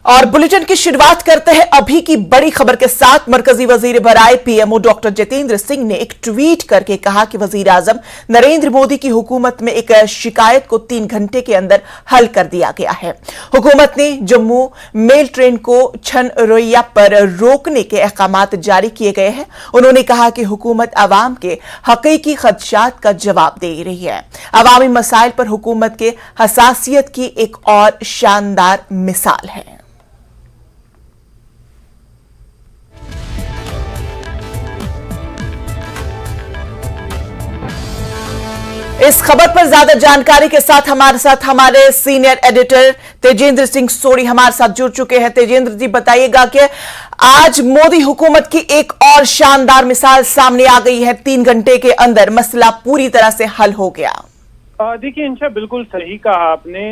और बुलेटिन की शुरुआत करते हैं अभी की बड़ी खबर के साथ। मरकजी वजीर बराए पीएमओ डॉक्टर जितेंद्र सिंह ने एक ट्वीट करके कहा कि वजीर आजम नरेंद्र मोदी की हुकूमत में एक शिकायत को 3 घंटे के अंदर हल कर दिया गया है। हुकूमत ने जम्मू मेल ट्रेन को छन रोइया पर रोकने के अहकामात जारी किए गए हैं। उन्होंने कहा कि हुकूमत अवाम के हकीकी खदशात का जवाब दे रही है। अवामी मसाइल पर हुकूमत के हसासियत की एक और शानदार मिसाल है। इस खबर पर ज्यादा जानकारी के साथ हमारे सीनियर एडिटर तेजेंद्र सिंह सोढ़ी हमारे साथ जुड़ चुके हैं। तेजेंद्र जी, बताइएगा कि आज मोदी हुकूमत की एक और शानदार मिसाल सामने आ गई है। 3 घंटे के अंदर मसला पूरी तरह से हल हो गया। देखिए इंशा, बिल्कुल सही कहा आपने।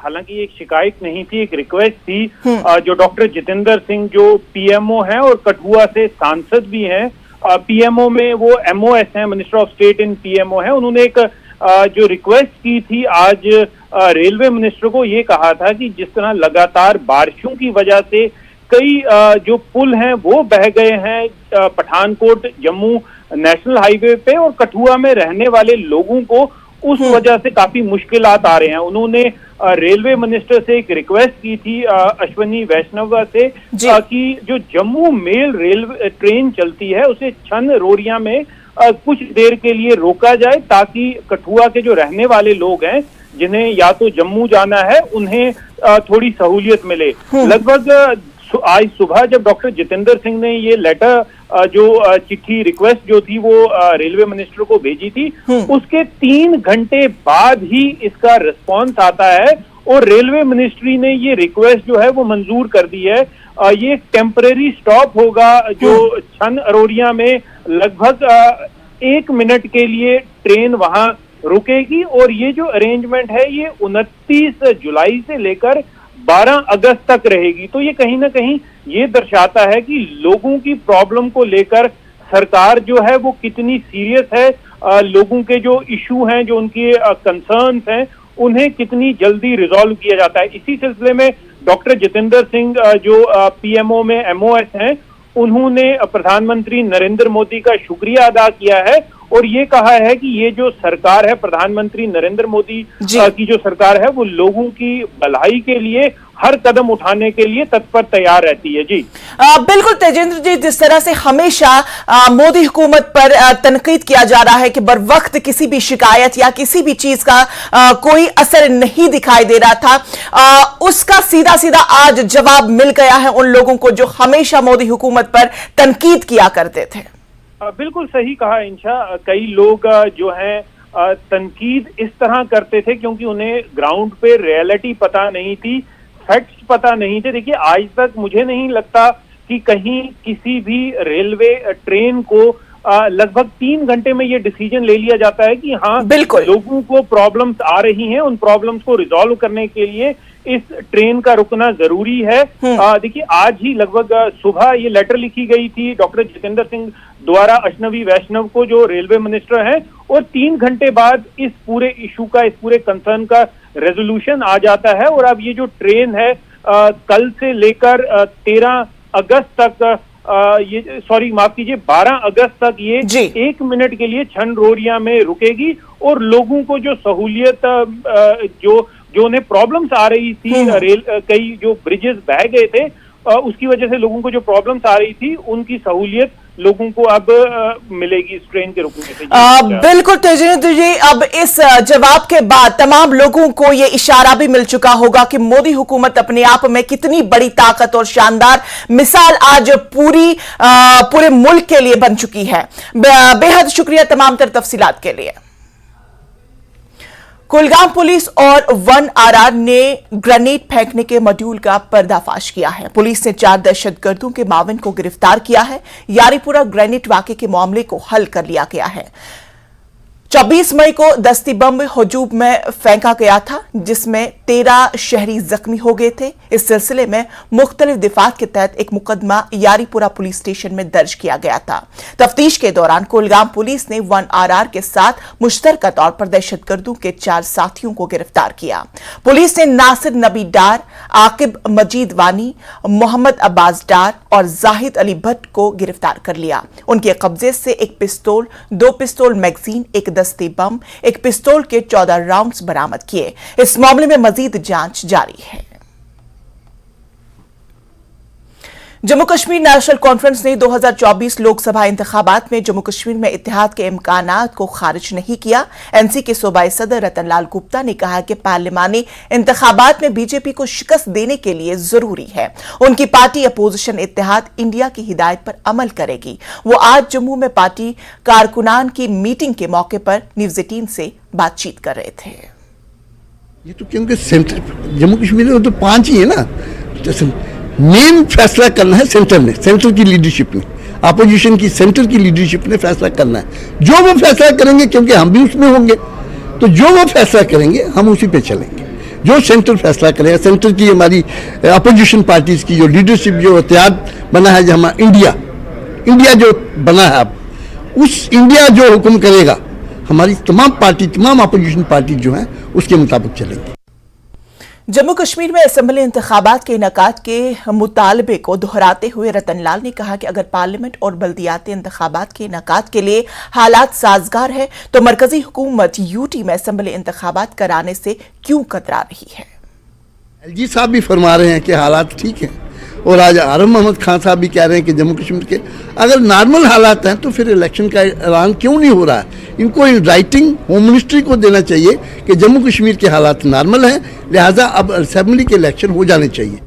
हालांकि एक शिकायत नहीं थी, एक रिक्वेस्ट थी जो डॉक्टर जितेंद्र सिंह जो पीएमओ हैं और कठुआ से सांसद भी हैं। पीएमओ में वो एमओएस हैं, minister of state in PMO है। उन्होंने एक जो रिक्वेस्ट की थी आज रेलवे मिनिस्टर को, ये कहा था कि जिस तरह लगातार बारिशों की वजह से कई जो पुल हैं वो बह गए हैं पठानकोट जम्मू नेशनल हाईवे पे, और कठुआ में रहने वाले लोगों को उस वजह से काफी मुश्किलात आ रहे हैं। उन्होंने रेलवे मिनिस्टर से एक रिक्वेस्ट की थी अश्विनी वैष्णव से कि जो जम्मू मेल रेलवे ट्रेन चलती है उसे छन रोरिया में कुछ देर के लिए रोका जाए, ताकि कठुआ के जो रहने वाले लोग हैं जिन्हें या तो जम्मू जाना है उन्हें थोड़ी सहूलियत मिले। लगभग आज सुबह जब डॉक्टर जितेंद्र सिंह ने ये लेटर जो चिट्ठी रिक्वेस्ट जो थी वो रेलवे मिनिस्टर को भेजी थी, उसके 3 घंटे बाद ही इसका रिस्पॉन्स आता है और रेलवे मिनिस्ट्री ने ये रिक्वेस्ट जो है वो मंजूर कर दी है। ये टेम्परेरी स्टॉप होगा जो छन अरोरिया में लगभग 1 मिनट के लिए ट्रेन वहां रुकेगी, और ये जो अरेंजमेंट है ये 29 जुलाई से लेकर 12 अगस्त तक रहेगी। तो ये कहीं ना कहीं ये दर्शाता है कि लोगों की प्रॉब्लम को लेकर सरकार जो है वो कितनी सीरियस है। लोगों के जो इशू हैं, जो उनके कंसर्न्स हैं, उन्हें कितनी जल्दी रिजॉल्व किया जाता है। इसी सिलसिले में डॉक्टर जितेंद्र सिंह जो पीएमओ में एमओएस हैं, उन्होंने प्रधानमंत्री नरेंद्र मोदी का शुक्रिया अदा किया है और ये कहा है कि ये जो सरकार है, प्रधानमंत्री नरेंद्र मोदी की जो सरकार है, वो लोगों की भलाई के लिए हर कदम उठाने के लिए तत्पर तैयार रहती है। जी बिल्कुल तेजेंद्र जी, जिस तरह से हमेशा मोदी हुकूमत पर तनकीद किया जा रहा है कि बर वक्त किसी भी शिकायत या किसी भी चीज का कोई असर नहीं दिखाई दे रहा था, उसका सीधा सीधा आज जवाब मिल गया है उन लोगों को जो हमेशा मोदी हुकूमत पर तनकीद किया करते थे। बिल्कुल सही कहा इंशा। कई लोग जो हैं तनकीद इस तरह करते थे क्योंकि उन्हें ग्राउंड पे रियलिटी पता नहीं थी, फैक्ट्स पता नहीं थे। देखिए, आज तक मुझे नहीं लगता कि कहीं किसी भी रेलवे ट्रेन को लगभग 3 घंटे में ये डिसीजन ले लिया जाता है कि हाँ, लोगों को प्रॉब्लम्स आ रही हैं, उन प्रॉब्लम्स को रिजॉल्व करने के लिए इस ट्रेन का रुकना जरूरी है। देखिए, आज ही लगभग सुबह ये लेटर लिखी गई थी डॉक्टर जितेंद्र सिंह द्वारा अश्विनी वैष्णव को, जो रेलवे मिनिस्टर हैं, और 3 घंटे बाद इस पूरे इशू का, इस पूरे कंसर्न का रेजोल्यूशन आ जाता है। और अब ये जो ट्रेन है कल से लेकर 13 अगस्त तक माफ कीजिए 12 अगस्त तक ये 1 मिनट के लिए छन रोरिया में रुकेगी, और लोगों को जो सहूलियत जो उन्हें प्रॉब्लम्स आ रही थी, कई जो ब्रिजेस बह गए थे उसकी वजह से लोगों को जो प्रॉब्लम्स आ रही थी, उनकी सहूलियत लोगों को अब मिलेगी इस ट्रेन के रुकने से। बिल्कुल तेजेंद्र जी, अब इस जवाब के बाद तमाम लोगों को ये इशारा भी मिल चुका होगा कि मोदी हुकूमत अपने आप में कितनी बड़ी ताकत और शानदार मिसाल आज पूरे मुल्क के लिए बन चुकी है। बेहद शुक्रिया तमाम तर तफसीलात के लिए। कुलगाम पुलिस और 1RR ने ग्रेनेड फेंकने के मॉड्यूल का पर्दाफाश किया है। पुलिस ने 4 दहशतगर्दों के माविन को गिरफ्तार किया है। यारीपुरा ग्रेनेड वाक़े के मामले को हल कर लिया गया है। 24 मई को दस्ती बम हजूब में फेंका गया था, जिसमें 13 शहरी जख्मी हो गए थे। इस सिलसिले में मुख्तलिफ दिफात के तहत एक मुकदमा यारीपुरा पुलिस स्टेशन में दर्ज किया गया था। तफ्तीश के दौरान कुलगाम पुलिस ने 1RR के साथ मुश्तरका तौर पर दहशतगर्दों के 4 साथियों को गिरफ्तार किया। पुलिस ने नासिर नबी डार, आकिब मजीद वानी, मोहम्मद अब्बास डार और जाहिद अली भट्ट को गिरफ्तार कर लिया। उनके कब्जे से एक पिस्तौल, 2 पिस्तौल मैगजीन, एक दस्ते बम, एक पिस्तौल के 14 राउंड्स बरामद किए। इस मामले में मजीद जांच जारी है। जम्मू कश्मीर नेशनल कॉन्फ्रेंस ने 2024 लोकसभा इंतखाबात में जम्मू कश्मीर में इत्तेहाद के इम्कानात को खारिज नहीं किया। एनसी के सूबाई सदर रतन लाल गुप्ता ने कहा कि पार्लिमानी इंतखाबात में बीजेपी को शिकस्त देने के लिए जरूरी है। उनकी पार्टी अपोजिशन इत्तेहाद इंडिया की हिदायत पर अमल करेगी। वो आज जम्मू में पार्टी कारकुनान की मीटिंग के मौके पर न्यूज़ 18 से बातचीत कर रहे थे। ये तो क्योंकि सेंटर जम्मू कश्मीर में तो 5 ही है ना, तो मेन फैसला करना है सेंटर ने, सेंटर की लीडरशिप ने, अपोजिशन की सेंटर की लीडरशिप ने फैसला करना है। जो वो फैसला करेंगे, क्योंकि हम भी उसमें होंगे, तो जो वो फैसला करेंगे हम उसी पे चलेंगे। जो सेंटर फैसला करेगा, सेंटर की हमारी अपोजिशन पार्टीज की जो लीडरशिप, जो इत्तेहाद बना है, जो हमारा इंडिया जो बना है अब, उस इंडिया जो हुक्म करेगा, हमारी तमाम अपोजिशन पार्टी जो है उसके मुताबिक चलेंगे। जम्मू कश्मीर में असेंबली इंतखाबात के इनेकाद के मुतालबे को दोहराते हुए रतन लाल ने कहा कि अगर पार्लियामेंट और बल्दियाती इंतखाबात के इनेकाद के लिए हालात साजगार है तो मरकजी हुकूमत यूटी में असेंबली इंतखाबात कराने से क्यों कतरा रही है। एलजी साहब भी फरमा रहे हैं कि हालात ठीक हैं, और आज आरम मोहम्मद खान साहब भी कह रहे हैं कि जम्मू कश्मीर के अगर नॉर्मल हालात हैं तो फिर इलेक्शन का ऐलान क्यों नहीं हो रहा है। इनको इन राइटिंग होम मिनिस्ट्री को देना चाहिए कि जम्मू कश्मीर के हालात नॉर्मल हैं, लिहाजा अब असेंबली के इलेक्शन हो जाने चाहिए।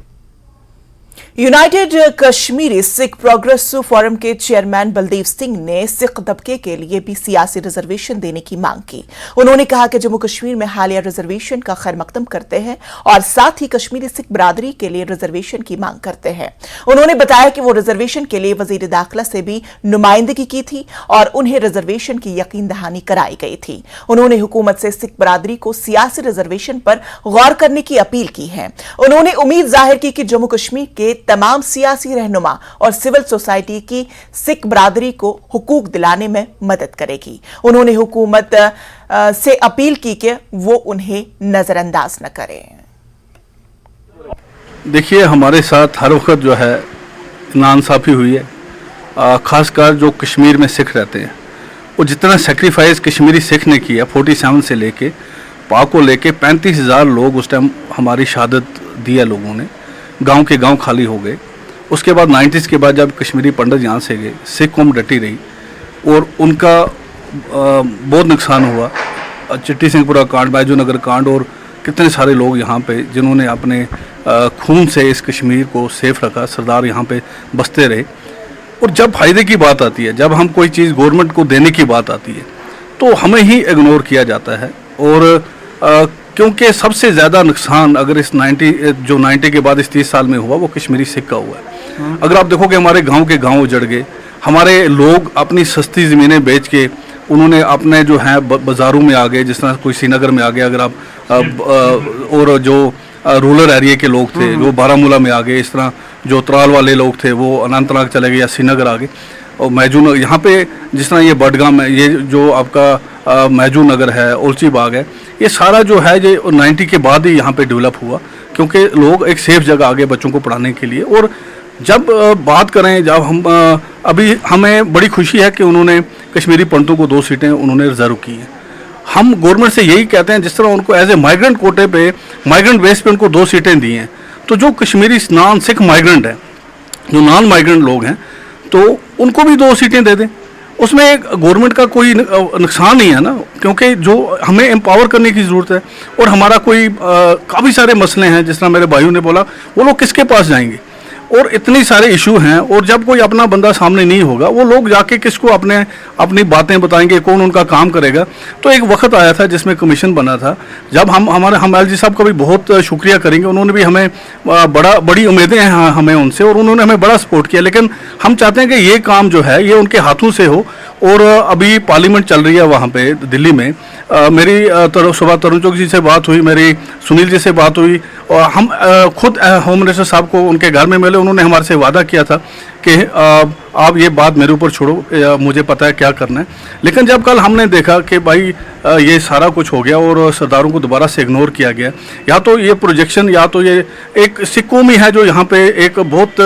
United Kashmiri Sikh progressive forum के चेयरमैन बलदेव सिंह ने सिख तबके के लिए भी सियासी रिजर्वेशन देने की मांग की। उन्होंने कहा कि जम्मू कश्मीर में हालिया रिजर्वेशन का खैर मकदम करते हैं और साथ ही कश्मीरी सिख बरादरी के लिए रिजर्वेशन की मांग करते हैं। उन्होंने बताया कि वो रिजर्वेशन के लिए वजीर दाखिला से भी नुमाइंदगी की थी और उन्हें रिजर्वेशन की यकीन दहानी कराई गई थी। उन्होंने हुकूमत से सिख बरादरी को सियासी रिजर्वेशन पर गौर करने की अपील की है। उन्होंने उम्मीद जाहिर की कि जम्मू कश्मीर के तमाम सियासी रहनुमा और सिविल सोसाइटी की सिख बरादरी को हुकूक दिलाने में मदद करेगी। उन्होंने हुकूमत से अपील की कि वो उन्हें नजरअंदाज न करें। देखिए, हमारे साथ हर वक्त जो है नाइंसाफ़ी हुई है, ख़ासकर जो कश्मीर में सिख रहते हैं। वो जितना सेक्रीफाइस कश्मीरी सिख ने किया 47 से लेके पाक को लेके 35,000 लोग उस टाइम हमारी शहादत दिया लोगों ने, गांव के गांव खाली हो गए। उसके बाद 90s के बाद जब कश्मीरी पंडित यहाँ से गए, सिख कौम डटी रही और उनका बहुत नुकसान हुआ। चिट्टी सिंहपुरा कांड, बैजू नगर कांड और कितने सारे लोग यहाँ पे जिन्होंने अपने खून से इस कश्मीर को सेफ रखा, सरदार यहाँ पे बसते रहे। और जब फ़ायदे की बात आती है, जब हम कोई चीज़ गवर्नमेंट को देने की बात आती है, तो हमें ही इग्नोर किया जाता है। और क्योंकि सबसे ज़्यादा नुकसान अगर इस 90 के बाद इस 30 साल में हुआ वो कश्मीरी सिख का हुआ है। अगर आप देखोगे हमारे गांव के गांव उजड़ गए, हमारे लोग अपनी सस्ती ज़मीनें बेच के उन्होंने अपने जो हैं बाज़ारों में आ गए, जिस तरह कोई श्रीनगर में आ गए, अगर आप और जो रूरल एरिया के लोग थे वो बारामूला में आ गए, इस तरह जो त्राल वाले लोग थे वो अनंतनाग चले गए या श्रीनगर आ गए। और मैजू यहाँ पे जिस तरह ये बडगाम है, ये जो आपका मैजू नगर है, ओलची बाग है, ये सारा जो है ये 90 के बाद ही यहाँ पे डेवलप हुआ, क्योंकि लोग एक सेफ जगह आ गए बच्चों को पढ़ाने के लिए। और जब बात करें, जब हम अभी हमें बड़ी खुशी है कि उन्होंने कश्मीरी पंडितों को 2 सीटें उन्होंने रिजर्व की हैं। हम गवर्नमेंट से यही कहते हैं, जिस तरह उनको एज ए माइग्रेंट कोटे पे, माइग्रेंट बेस पे उनको 2 सीटें दी हैं, तो जो कश्मीरी नॉन सिख माइग्रेंट हैं, जो नॉन माइग्रेंट लोग हैं, तो उनको भी 2 सीटें दे दें। उसमें गवर्नमेंट का कोई नुकसान नहीं है ना, क्योंकि जो हमें एम्पावर करने की ज़रूरत है। और हमारा कोई काफ़ी सारे मसले हैं, जिस तरह मेरे भाइयों ने बोला, वो लोग किसके पास जाएंगे, और इतने सारे इशू हैं। और जब कोई अपना बंदा सामने नहीं होगा, वो लोग जाके किसको अपनी बातें बताएंगे, कौन उनका काम करेगा। तो एक वक्त आया था जिसमें कमीशन बना था, जब हम एलजी साहब का भी बहुत शुक्रिया करेंगे, उन्होंने भी हमें बड़ी उम्मीदें हैं हमें उनसे, और उन्होंने हमें बड़ा सपोर्ट किया। लेकिन हम चाहते हैं कि ये काम जो है ये उनके हाथों से हो। और अभी पार्लियामेंट चल रही है वहाँ पे दिल्ली में, मेरी सुबह तरुण चौक जी से बात हुई, मेरी सुनील जी से बात हुई, और हम खुद होम मिनिस्टर साहब को उनके घर में मिले, उन्होंने हमारे से वादा किया था कि आप ये बात मेरे ऊपर छोड़ो, मुझे पता है क्या करना है। लेकिन जब कल हमने देखा कि भाई ये सारा कुछ हो गया और सरदारों को दोबारा से इग्नोर किया गया, या तो ये प्रोजेक्शन या तो ये एक सिख कौम ही है जो यहाँ पे एक बहुत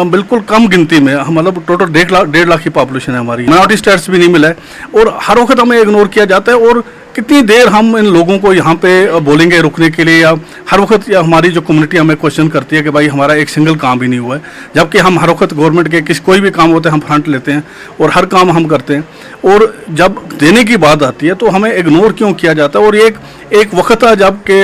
बिल्कुल कम गिनती में, मतलब टोटल 1.5 लाख की पॉपुलेशन है हमारी, माइनॉरिटी स्टेटस भी नहीं मिला है और हर वक्त हमें इग्नोर किया जाता है। और कितनी देर हम इन लोगों को यहाँ पे बोलेंगे रुकने के लिए, या हर वक्त हमारी जो कम्युनिटी हमें क्वेश्चन करती है कि भाई हमारा एक सिंगल काम भी नहीं हुआ है, जबकि हम हर वक्त गवर्नमेंट के कोई भी काम होते हैं हम फ्रंट लेते हैं और हर काम हम करते हैं, और जब देने की बात आती है तो हमें इग्नोर क्यों किया जाता है। और एक वक्त था जब के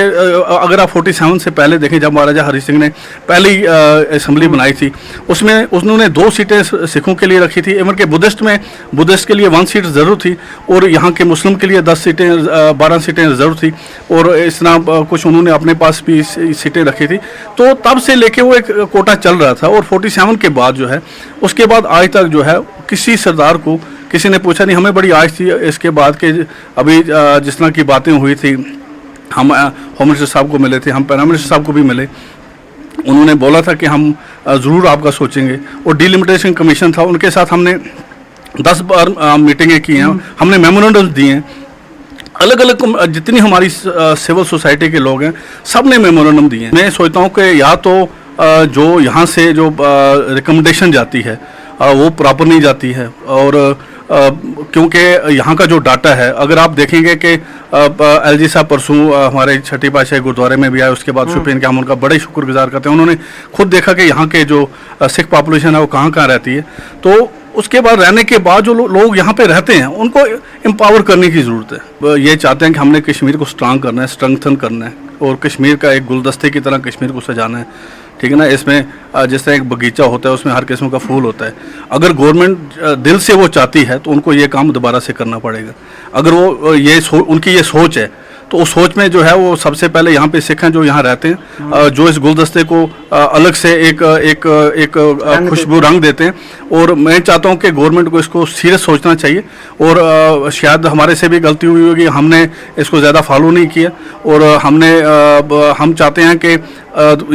अगर आप 47 से पहले देखें, जब महाराजा हरि सिंह ने पहली असेंबली बनाई थी, उसमें उन्होंने 2 सीटें सिखों के लिए रखी थी। इवन के बुद्धिस्ट के लिए 1 सीट ज़रूर थी, और यहाँ के मुस्लिम के लिए 12 सीटें रिजर्व थी, और इस तरह कुछ उन्होंने अपने पास भी सीटें रखी थी। तो तब से लेके वो एक कोटा चल रहा था, और 47 के बाद जो है उसके बाद आज तक जो है किसी सरदार को किसी ने पूछा नहीं। हमें बड़ी आज थी इसके बाद के, अभी जिस तरह की बातें हुई थी, हम होम मिनिस्टर साहब को मिले थे, हम प्राइम मिनिस्टर साहब को भी मिले, उन्होंने बोला था कि हम ज़रूर आपका सोचेंगे। और डिलिमिटेशन कमीशन था, उनके साथ हमने 10 बार मीटिंगें की हैं, हमने मेमोरेंडम्स दिए हैं, अलग अलग जितनी हमारी सिविल सोसाइटी के लोग हैं सब ने मेमोरेंडम दिए हैं। मैं सोचता हूँ कि या तो जो यहाँ से जो रिकमेंडेशन जाती है वो प्रॉपर नहीं जाती है, और क्योंकि यहाँ का जो डाटा है, अगर आप देखेंगे कि एलजी साहब परसों हमारे छठी पातशाही गुरुद्वारे में भी आए, उसके बाद शुपियन के हम उनका बड़े शुक्रगुजार करते हैं। उन्होंने खुद देखा कि यहाँ के जो सिख पॉपुलेशन है वो कहाँ कहाँ रहती है, तो उसके बाद रहने के बाद जो लोग यहाँ पे रहते हैं उनको एम्पावर करने की ज़रूरत है। ये चाहते हैं कि हमने कश्मीर को स्ट्रांग करना है, स्ट्रेंथन करना है, और कश्मीर का एक गुलदस्ते की तरह कश्मीर को सजाना है, ठीक है ना। इसमें जिस तरह एक बगीचा होता है उसमें हर किस्म का फूल होता है। अगर गवर्नमेंट दिल से वो चाहती है तो उनको ये काम दोबारा से करना पड़ेगा। अगर वो उनकी ये सोच है तो उस सोच में जो है वो सबसे पहले यहाँ पे सिख हैं जो यहाँ रहते हैं, जो इस गुलदस्ते को अलग से एक खुशबू रंग देते हैं। और मैं चाहता हूँ कि गवर्नमेंट को इसको सीरियस सोचना चाहिए, और शायद हमारे से भी गलती हुई होगी, हमने इसको ज़्यादा फॉलो नहीं किया, और हम चाहते हैं कि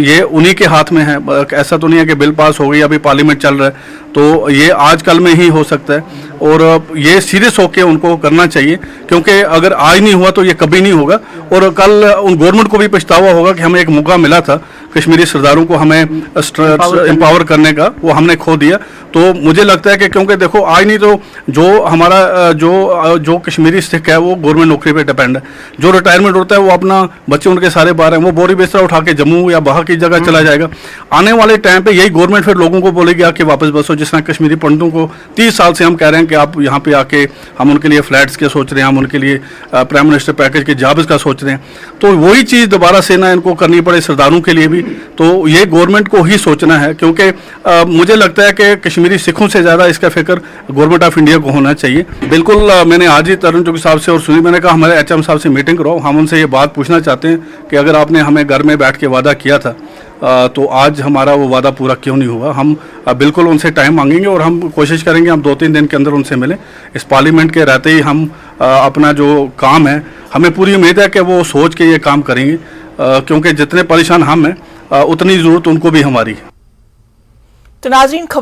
ये उन्हीं के हाथ में है। ऐसा तो नहीं है कि बिल पास हो गई, अभी पार्लियामेंट चल रहा है, तो ये आजकल में ही हो सकता है, और ये सीरियस होकर उनको करना चाहिए, क्योंकि अगर आज नहीं हुआ तो ये कभी नहीं होगा, और कल उन गवर्नमेंट को भी पछतावा होगा कि हमें एक मौका मिला था कश्मीरी सरदारों को हमें एम्पावर करने का, वो हमने खो दिया। तो मुझे लगता है कि क्योंकि देखो आज नहीं तो जो हमारा जो कश्मीरी सिख है वो गवर्नमेंट नौकरी पे डिपेंड है, जो रिटायरमेंट होता है वो अपना बच्चे उनके सारे बाहर हैं, वो बोरी बिस्तरा उठा के जम्मू या बाहर की जगह चला जाएगा। आने वाले टाइम पे यही गवर्नमेंट फिर लोगों को बोलेगी आके वापस बसो। जिस तरह कश्मीरी पंडितों को 30 साल से हम कह रहे हैं कि आप यहाँ पे आके, हम उनके लिए फ्लैट्स के सोच रहे हैं, हम उनके लिए प्राइम मिनिस्टर पैकेज के जॉब्स का सोच रहे हैं, तो वही चीज़ दोबारा से ना इनको करनी पड़े सरदारों के लिए भी। तो ये गवर्नमेंट को ही सोचना है, क्योंकि मुझे लगता है कि कश्मीरी सिखों से ज़्यादा इसका फिक्र गवर्नमेंट ऑफ इंडिया को होना चाहिए। बिल्कुल मैंने आज ही तरुण चुग साहब से और सुनी, मैंने कहा हमारे HM साहब से मीटिंग कराओ, हम उनसे ये बात पूछना चाहते हैं कि अगर आपने हमें घर में बैठ के वादा किया था तो आज हमारा वो वादा पूरा क्यों नहीं हुआ। हम बिल्कुल उनसे टाइम मांगेंगे और हम कोशिश करेंगे हम 2-3 दिन के अंदर उनसे मिलें। इस पार्लियामेंट के रहते ही हम अपना जो काम है, हमें पूरी उम्मीद है कि वो सोच के ये काम करेंगे, क्योंकि जितने परेशान हम हैं उतनी ज़रूरत उनको भी हमारी है। तो नाज़रीन,